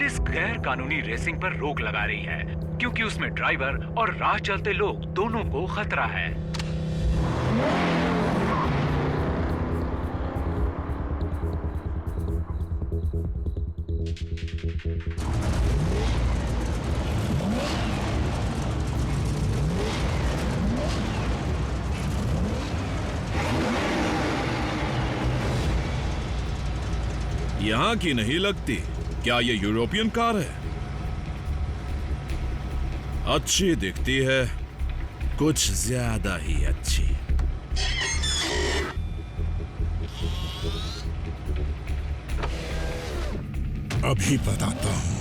Police गैर कानूनी racing पर रोक लगा रही है क्योंकि उसमें ड्राइवर और राह चलते लोग दोनों को खतरा है। यहाँ की नहीं लगती। क्या ये यूरोपियन कार है? अच्छी दिखती है, कुछ ज्यादा ही अच्छी। अभी बताता हूं।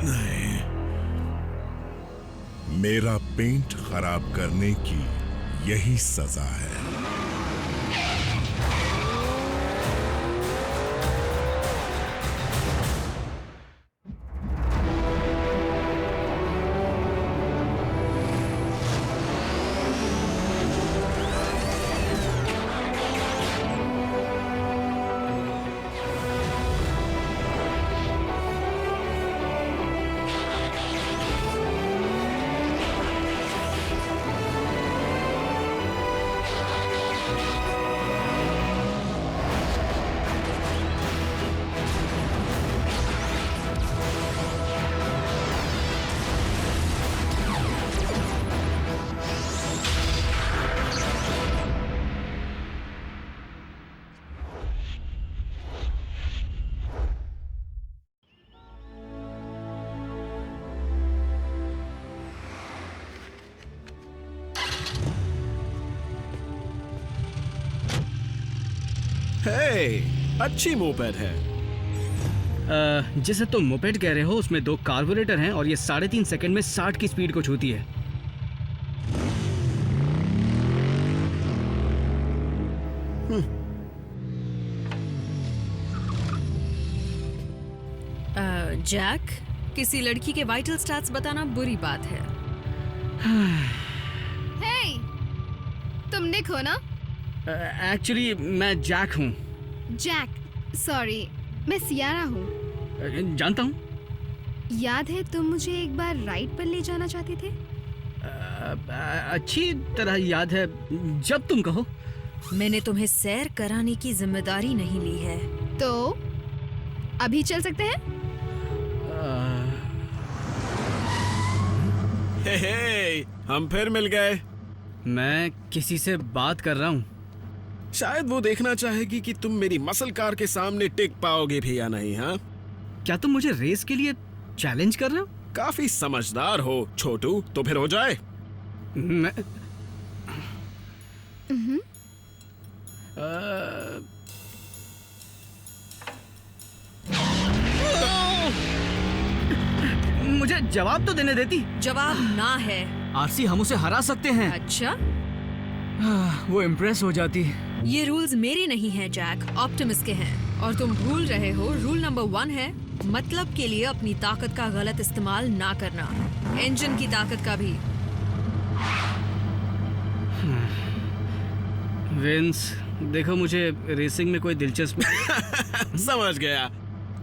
नहीं, मेरा पेंट खराब करने की यही सजा है। अच्छी मोपेड है। जिसे तुम मोपेड कह रहे हो उसमें 2 कार्बोरेटर हैं और ये 3.5 सेकंड में 60 की स्पीड को छूती है। जैक, किसी लड़की के वाइटल स्टैट्स बताना बुरी बात है। हे, तुम निक हो ना? एक्चुअली मैं जैक हूँ। जैक, सॉरी, मैं सियारा हूँ। जानता हूँ। याद है तुम मुझे एक बार राइड पर ले जाना चाहते थे? अच्छी तरह याद है, जब तुम कहो। मैंने तुम्हें सैर कराने की जिम्मेदारी नहीं ली है। तो अभी चल सकते हैं? हे, हम फिर मिल गए। मैं किसी से बात कर रहा हूँ। शायद वो देखना चाहेगी कि तुम मेरी मसल कार के सामने टिक पाओगे भी या नहीं। हाँ, क्या तुम मुझे रेस के लिए चैलेंज कर रहे हो? काफी समझदार हो छोटू, तो फिर हो जाए। मैं मुझे जवाब तो देने देती। जवाब ना है। आरसी, हम उसे हरा सकते हैं। अच्छा, वो इम्प्रेस हो जाती। ये रूल्स मेरे नहीं हैं जैक, ऑप्टिमस के हैं। और तुम भूल रहे हो, रूल नंबर 1 है मतलब के लिए अपनी ताकत का गलत इस्तेमाल ना करना, इंजन की ताकत का भी। विंस, देखो मुझे रेसिंग में कोई दिलचस्पी समझ गया।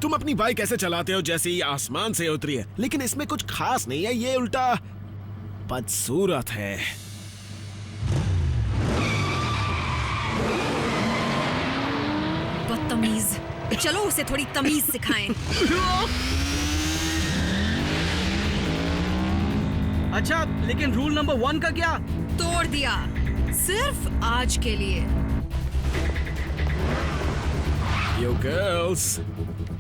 तुम अपनी बाइक कैसे चलाते हो जैसे ये आसमान से उतरी है, लेकिन इसमें कुछ खास नहीं है, ये उल्टा बदसूरत है। बदतमीज, चलो उसे थोड़ी तमीज सिखाएं। अच्छा, लेकिन रूल नंबर 1 का क्या? तोड़ दिया, सिर्फ आज के लिए। यो गर्ल्स,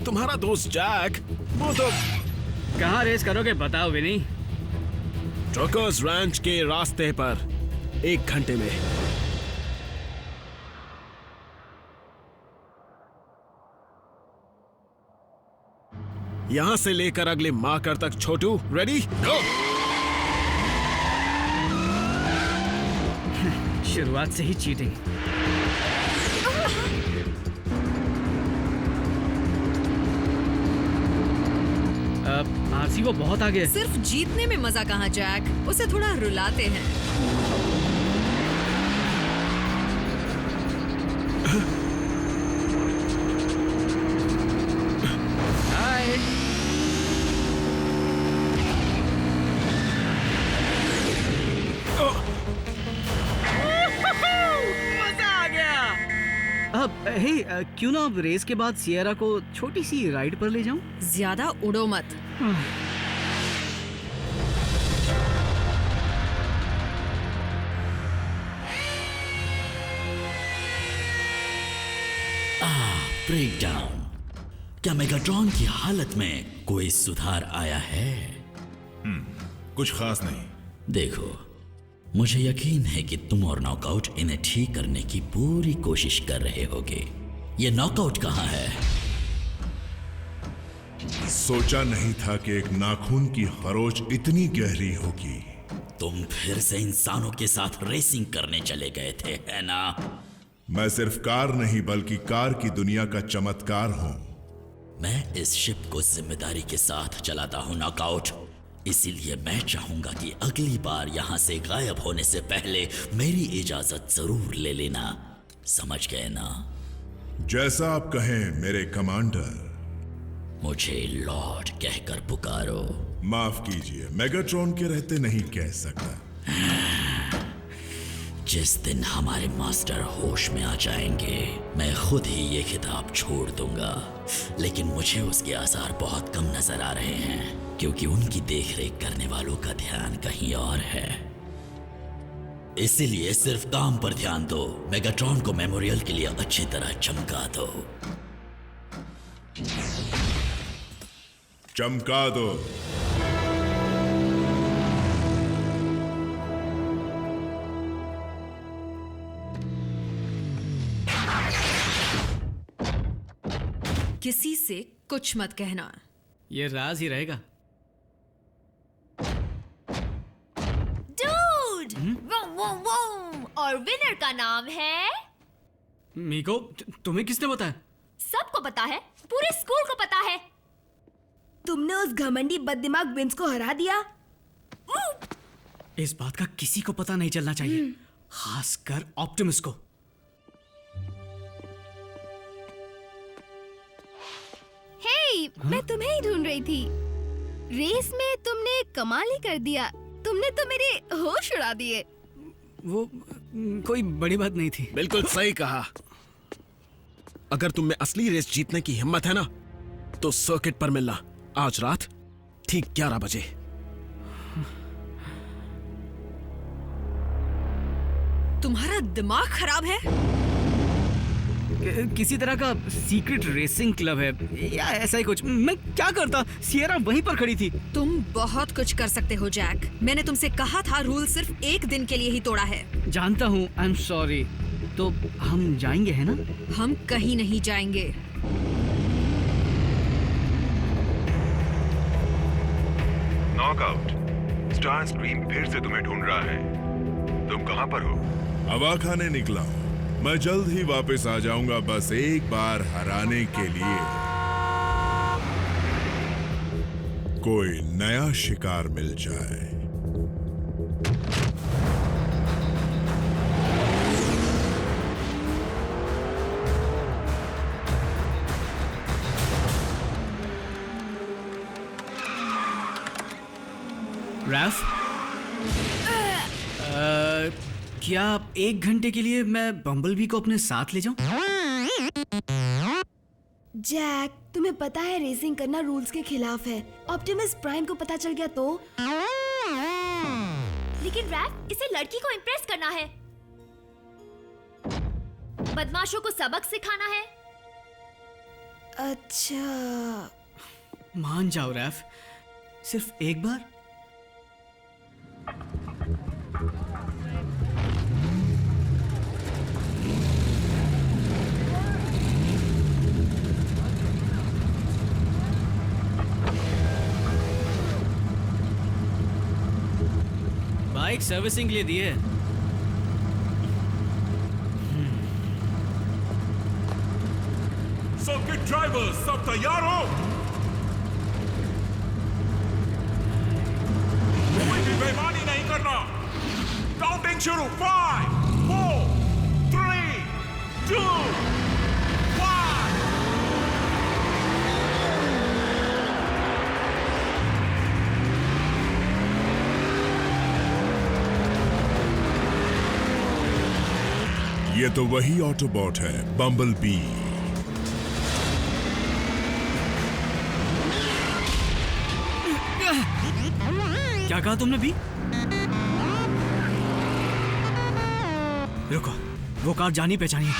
तुम्हारा दोस्त जैक, वो तो कहाँ रेस करोगे बताओ विनी? ट्रकर्स रैंच के रास्ते पर 1 घंटे में। यहां से लेकर अगले मार्कर तक। छोटू रेडी गो। शुरुआत से ही चीटिंग। आरसी वो बहुत आगे है। सिर्फ जीतने में मजा कहाँ जैक, उसे थोड़ा रुलाते हैं। हाय। मजा आ गया। अब हे क्यों ना अब रेस के बाद सियरा को छोटी सी राइड पर ले जाऊं? ज्यादा उड़ो मत। Break down. क्या मेगाट्रॉन की हालत में कोई सुधार आया है? कुछ खास नहीं। देखो, मुझे यकीन है कि तुम और नॉकआउट इन्हें ठीक करने की पूरी कोशिश कर रहे होगे। ये नॉकआउट कहाँ है? सोचा नहीं था कि एक नाखून की खरोच इतनी गहरी होगी। तुम फिर से इंसानों के साथ रेसिंग करने चले गए थे, है ना? मैं सिर्फ कार नहीं बल्कि कार की दुनिया का चमत्कार हूं। मैं इस शिप को जिम्मेदारी के साथ चलाता हूं नॉकआउट। इसीलिए मैं चाहूंगा कि अगली बार यहां से गायब होने से पहले मेरी इजाजत जरूर ले लेना। समझ गए ना? जैसा आप कहें मेरे कमांडर। मुझे लॉर्ड कहकर पुकारो। माफ कीजिए, मेगाट्रॉन के रहते नहीं कह सकता। जिस दिन हमारे मास्टर होश में आ जाएंगे, मैं खुद ही ये खिताब छोड़ दूंगा। लेकिन मुझे उसके आसार बहुत कम नजर आ रहे हैं, क्योंकि उनकी देखरेख करने वालों का ध्यान कहीं और है। इसीलिए सिर्फ काम पर ध्यान दो। मेगाट्रॉन को मेमोरियल के लिए अच्छी तरह चमका दो। चमका दो। किसी से कुछ मत कहना। ये राज ही रहेगा। डूड, वूम वूम वूम, और विनर का नाम है। मीको, तुम्हें किसने बताया? सबको पता है, पूरे स्कूल को पता है। तुमने उस घमंडी बददिमाग विंस को हरा दिया। इस बात का किसी को पता नहीं चलना चाहिए, खासकर ऑप्टिमस को। मैं तुम्हें ही ढूंढ रही थी। रेस में तुमने कमाल ही कर दिया। तुमने तो मेरे होश उड़ा दिए। वो कोई बड़ी बात नहीं थी। बिल्कुल सही कहा। अगर तुम में असली रेस जीतने की हिम्मत है ना, तो सर्किट पर मिलना आज रात ठीक 11 बजे। तुम्हारा दिमाग खराब है? किसी तरह का सीक्रेट रेसिंग क्लब है या ऐसा ही कुछ। मैं क्या करता? सियरा वहीं पर खड़ी थी। तुम बहुत कुछ कर सकते हो जैक। मैंने तुमसे कहा था रूल सिर्फ 1 दिन के लिए ही तोड़ा है। जानता हूँ, आई एम सॉरी। तो हम जाएंगे है ना? हम कहीं नहीं जाएंगे। नॉकआउट, स्टार स्क्रीन फिर से तुम्हें ढूंढ रहा है। तुम कहां पर हो? हवा खाने निकला हूं। मैं जल्द ही वापस आ जाऊंगा, बस एक बार हराने के लिए। कोई नया शिकार मिल जाए। रैफ, क्या 1 घंटे के लिए मैं बम्बलबी को अपने साथ ले जाऊं? जैक, तुम्हें पता है रेसिंग करना रूल्स के खिलाफ है। ऑप्टिमस प्राइम को पता चल गया तो? लेकिन रैफ, इसे लड़की को इम्प्रेस करना है, बदमाशों को सबक सिखाना है। अच्छा, मान जाओ रैफ, सिर्फ एक बार? बाइक सर्विसिंग के लिए दी है। सर्किट ड्राइवर, सब तैयार हो? कोई भी बेईमानी नहीं करना। काउंटिंग शुरू। 5, 4, 3, 2, 1। ये तो वही ऑटोबॉट है, बम्बल बी। क्या कहा तुमने भी? रुको, वो कार जानी पहचानी।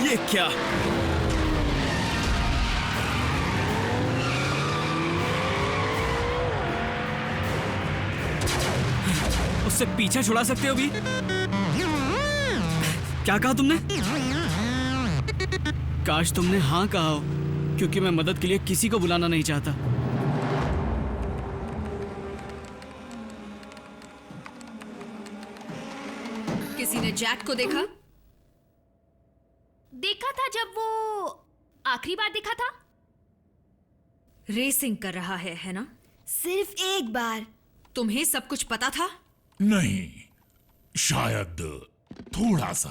ये क्या? उससे पीछा छुड़ा सकते हो भी? क्या कहा तुमने? काश तुमने हाँ कहा हो, क्योंकि मैं मदद के लिए किसी को बुलाना नहीं चाहता। किसी ने जैक को देखा? देखा था जब वो आखिरी बार देखा था। रेसिंग कर रहा है ना? सिर्फ एक बार। तुम्हें सब कुछ पता था? नहीं, शायद थोड़ा सा।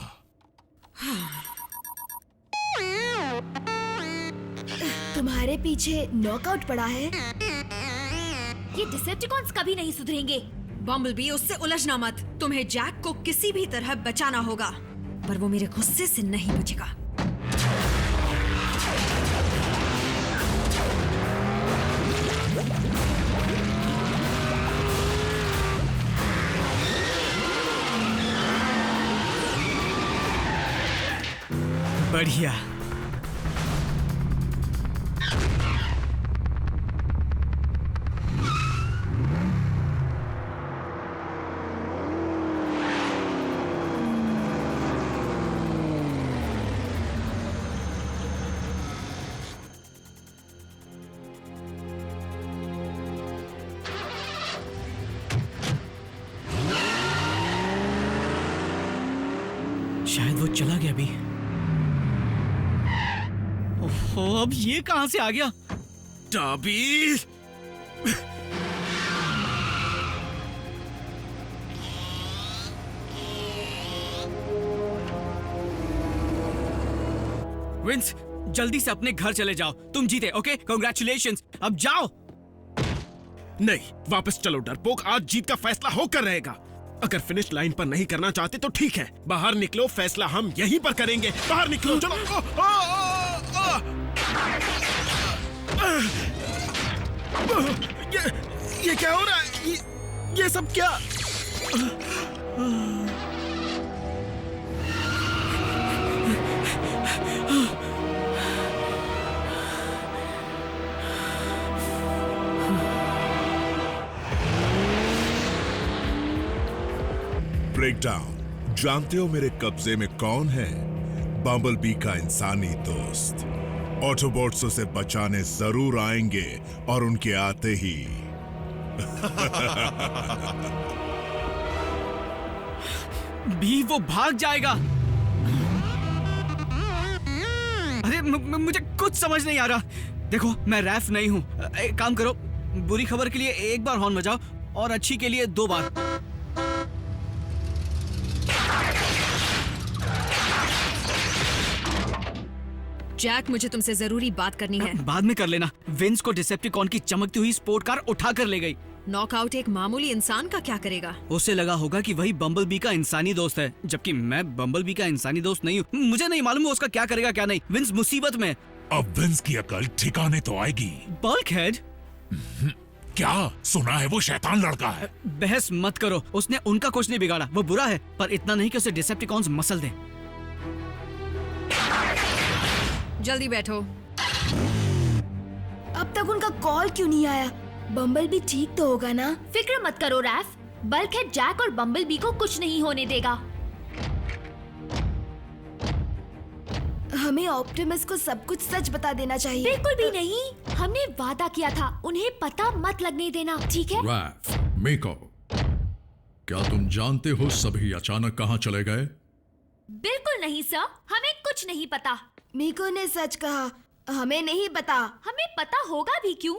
तुम्हारे पीछे नॉकआउट पड़ा है। ये डिसेप्टिकॉन्स कभी नहीं सुधरेंगे। बम्बलबी, उससे उलझना मत। तुम्हें जैक को किसी भी तरह बचाना होगा, पर वो मेरे गुस्से से नहीं बचेगा। बढ़िया। शायद वो चला गया भी। ओहो, अब ये कहां से आ गया? टॉबी! विंस, जल्दी से अपने घर चले जाओ। तुम जीते, ओके? कांग्रेचुलेशंस। अब जाओ। नहीं, वापस चलो डरपोक। आज जीत का फैसला होकर रहेगा। अगर फिनिश लाइन पर नहीं करना चाहते तो ठीक है, बाहर निकलो। फैसला हम यहीं पर करेंगे। बाहर निकलो, चलो। ये क्या हो रहा है? ये सब क्या? ब्रेकडाउन। जानते हो मेरे कब्जे में कौन है? बम्बलबी का इंसानी दोस्त। ऑटोबॉट्स उसे बचाने जरूर आएंगे, और उनके आते ही भी वो भाग जाएगा। अरे मुझे कुछ समझ नहीं आ रहा। देखो, मैं रैफ नहीं हूं। एक काम करो, बुरी खबर के लिए एक बार हॉर्न बजाओ और अच्छी के लिए 2 बार। जैक, मुझे तुमसे जरूरी बात करनी है। बाद में कर लेना। विंस को डिसेप्टिकॉन की चमकती हुई स्पोर्ट कार उठा कर ले गई। नॉकआउट एक मामूली इंसान का क्या करेगा? उसे लगा होगा कि वही बम्बलबी का इंसानी दोस्त है, जबकि मैं बम्बलबी का इंसानी दोस्त नहीं हूँ। मुझे नहीं मालूम उसका क्या करेगा क्या नहीं। विंस मुसीबत में। अब विंस की अकल ठिकाने तो आएगी। बल्कहेड? क्या सुना है? वो शैतान लड़का है। बहस मत करो, उसने उनका कुछ नहीं बिगाड़ा। वो बुरा है, पर इतना नहीं कि उसे डिसेप्टिकॉन्स मसल दें। जल्दी बैठो। अब तक उनका कॉल क्यों नहीं आया? बम्बल भी ठीक तो होगा ना? फिक्र मत करो रैफ, बल्कहेड जैक और बम्बलबी को कुछ नहीं होने देगा। हमें ऑप्टिमस को सब कुछ सच बता देना चाहिए। बिल्कुल भी नहीं, हमने वादा किया था उन्हें पता मत लगने देना, ठीक है? रैफ, मेको, क्या तुम जानते हो सभी अचानक कहाँ चले गए? बिल्कुल नहीं सर, हमें कुछ नहीं पता। मीको ने सच कहा, हमें नहीं पता। हमें पता होगा भी क्यों?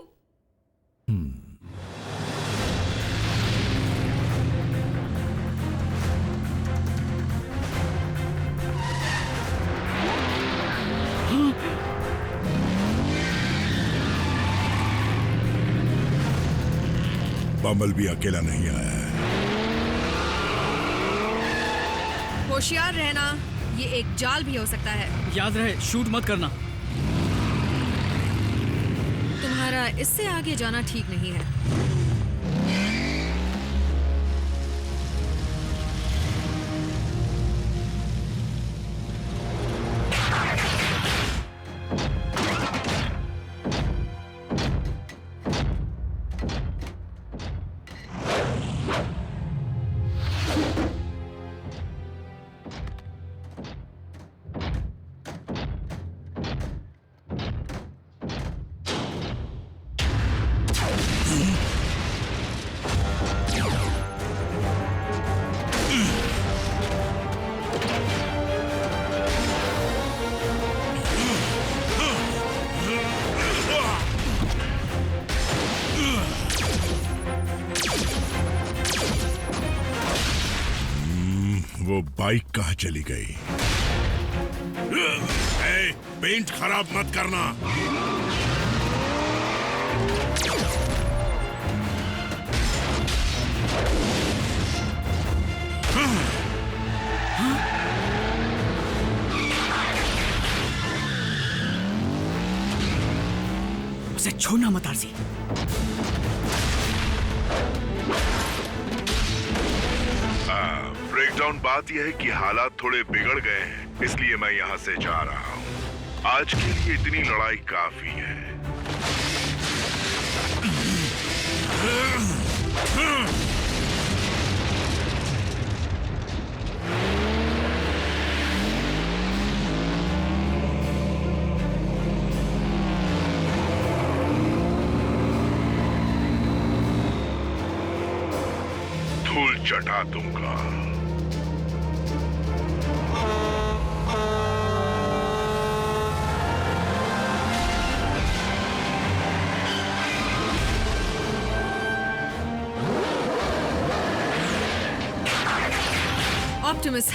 बम्बल भी अकेला नहीं आया है। होशियार रहना, ये एक जाल भी हो सकता है। याद रहे, शूट मत करना। तुम्हारा इससे आगे जाना ठीक नहीं है। वो बाइक कहाँ चली गई? पेंट खराब मत करना। उसे छोड़ना मत आरसी। ब्रेकडाउन बात यह है कि हालात थोड़े बिगड़ गए हैं, इसलिए मैं यहाँ से जा रहा हूँ। आज के लिए इतनी लड़ाई काफी है। धूल चटा दूंगा। ऑप्टिमस,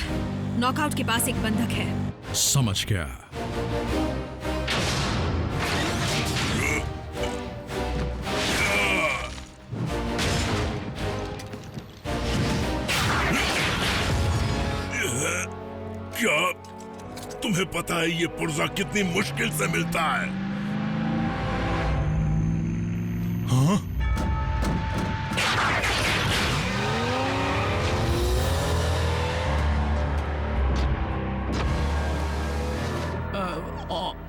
नॉकआउट के पास एक बंधक है। समझ गया। क्या तुम्हें पता है ये पुर्जा कितनी मुश्किल से मिलता है? हाँ?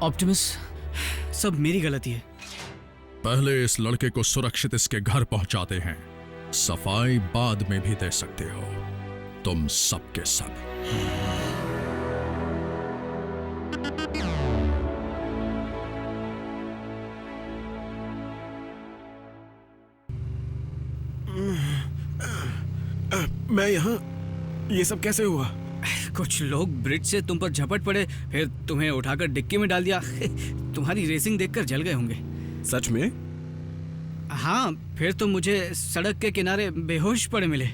ऑप्टिमस, सब मेरी गलती है। पहले इस लड़के को सुरक्षित इसके घर पहुंचाते हैं, सफाई बाद में भी दे सकते हो तुम सबके सब। मैं यहाँ, ये सब कैसे हुआ? कुछ लोग ब्रिज से तुम पर झपट पड़े, फिर तुम्हें उठाकर डिक्की में डाल दिया। तुम्हारी रेसिंग देखकर जल गए होंगे। सच में? हाँ, फिर तो मुझे सड़क के किनारे बेहोश पड़े मिले।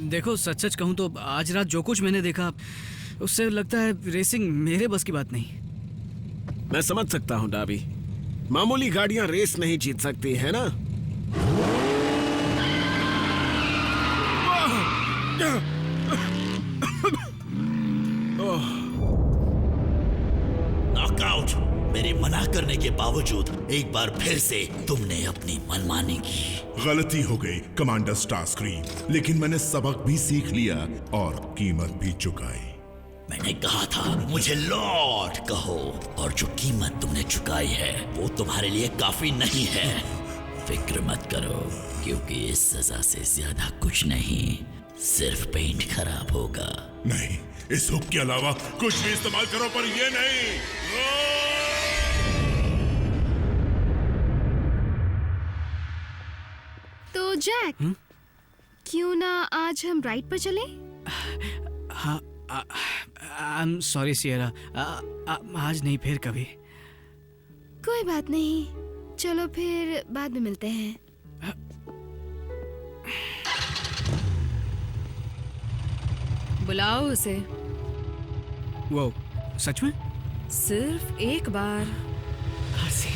देखो, सच सच कहूं तो आज रात जो कुछ मैंने देखा उससे लगता है रेसिंग मेरे बस की बात नहीं। मैं समझ सकता हूँ डाबी, मामूली गाड़ियां रेस नहीं जीत सकती है ना। नॉकआउट। मेरे मना करने के बावजूद एक बार फिर से तुमने अपनी मनमानी की। गलती हो गई कमांडर स्टारस्क्रीम, लेकिन मैंने सबक भी सीख लिया और कीमत भी चुकाई। मैंने कहा था मुझे लॉर्ड कहो, और जो कीमत तुमने चुकाई है वो तुम्हारे लिए काफी नहीं है। फिक्र मत करो, क्योंकि इस सजा से ज्यादा कुछ नहीं, सिर्फ पेंट खराब होगा। नहीं, इस हुक के अलावा कुछ भी इस्तेमाल करो, पर ये नहीं। तो जैक, क्यों ना आज हम राइड पर चलें? हाँ, आई एम सॉरी सियरा, आज नहीं, फिर कभी। कोई बात नहीं, चलो फिर बाद में मिलते हैं। बुलाओ उसे। वो सच में? सिर्फ एक बार। आरसी।